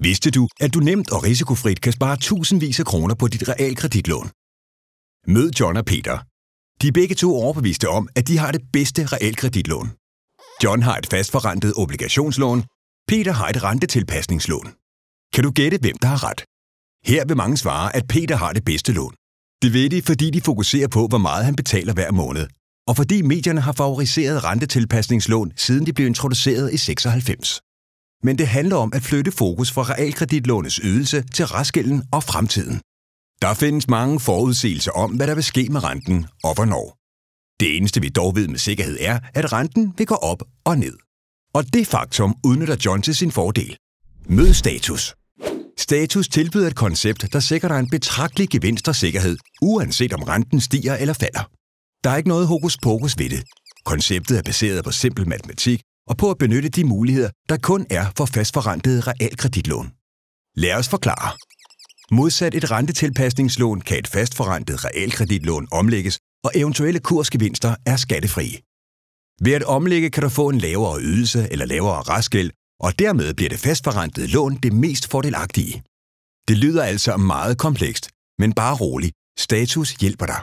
Vidste du, at du nemt og risikofrit kan spare tusindvis af kroner på dit realkreditlån? Mød John og Peter. De er begge to overbeviste om, at de har det bedste realkreditlån. John har et fastforrentet obligationslån. Peter har et rentetilpasningslån. Kan du gætte, hvem der har ret? Her vil mange svare, at Peter har det bedste lån. Det ved de, fordi de fokuserer på, hvor meget han betaler hver måned, og fordi medierne har favoriseret rentetilpasningslån, siden de blev introduceret i 96. Men det handler om at flytte fokus fra realkreditlånets ydelse til restgælden og fremtiden. Der findes mange forudsigelser om, hvad der vil ske med renten og hvornår. Det eneste, vi dog ved med sikkerhed, er, at renten vil gå op og ned. Og det faktum udnytter John til sin fordel. Mød Status. Status tilbyder et koncept, der sikrer dig en betragtelig gevinst og sikkerhed, uanset om renten stiger eller falder. Der er ikke noget hokus pokus ved det. Konceptet er baseret på simpel matematik og på at benytte de muligheder, der kun er for fastforrentede realkreditlån. Lad os forklare. Modsat et rentetilpasningslån kan et fastforrentet realkreditlån omlægges, og eventuelle kursgevinster er skattefrie. Ved at omlægge kan du få en lavere ydelse eller lavere restgæld, og dermed bliver det fastforrentede lån det mest fordelagtige. Det lyder altså meget komplekst, men bare rolig. Status hjælper dig.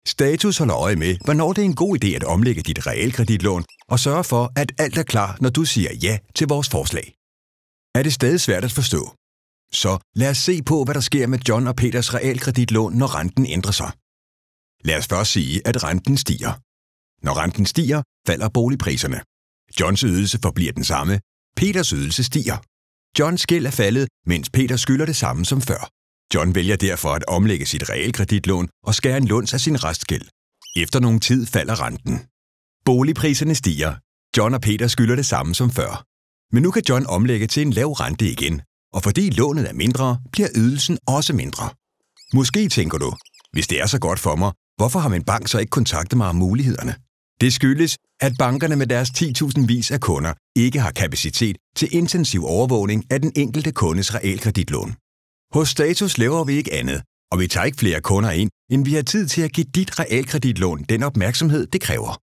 Status holder øje med, hvornår det er en god idé at omlægge dit realkreditlån, og sørge for, at alt er klar, når du siger ja til vores forslag. Er det stadig svært at forstå? Så lad os se på, hvad der sker med John og Peters realkreditlån, når renten ændrer sig. Lad os først sige, at renten stiger. Når renten stiger, falder boligpriserne. Johns ydelse forbliver den samme. Peters ydelse stiger. Johns gæld er faldet, mens Peter skylder det samme som før. John vælger derfor at omlægge sit realkreditlån og skære en luns af sin restgæld. Efter nogen tid falder renten. Boligpriserne stiger. John og Peter skylder det samme som før. Men nu kan John omlægge til en lav rente igen, og fordi lånet er mindre, bliver ydelsen også mindre. Måske tænker du, hvis det er så godt for mig, hvorfor har min bank så ikke kontaktet mig om mulighederne? Det skyldes, at bankerne med deres 10.000 vis af kunder ikke har kapacitet til intensiv overvågning af den enkelte kundes realkreditlån. Hos Status laver vi ikke andet, og vi tager ikke flere kunder ind, end vi har tid til at give dit realkreditlån den opmærksomhed, det kræver.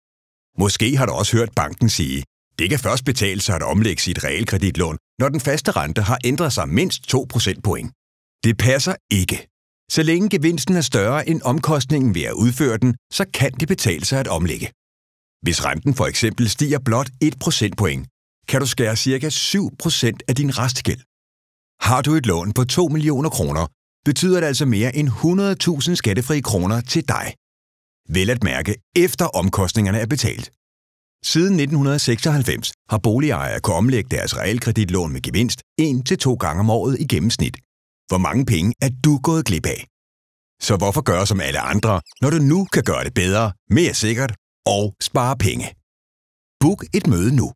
Måske har du også hørt banken sige, det kan først betale sig at omlægge sit realkreditlån, når den faste rente har ændret sig mindst 2 procentpoint. Det passer ikke. Så længe gevinsten er større end omkostningen ved at udføre den, så kan det betale sig at omlægge. Hvis renten for eksempel stiger blot 1 procentpoint, kan du skære ca. 7% af din restgæld. Har du et lån på 2 millioner kroner, betyder det altså mere end 100.000 skattefrie kroner til dig. Vel at mærke efter omkostningerne er betalt. Siden 1996 har boligejere kunnet omlægge deres realkreditlån med gevinst 1-2 gange om året i gennemsnit. Hvor mange penge er du gået glip af? Så hvorfor gøre som alle andre, når du nu kan gøre det bedre, mere sikkert og spare penge? Book et møde nu.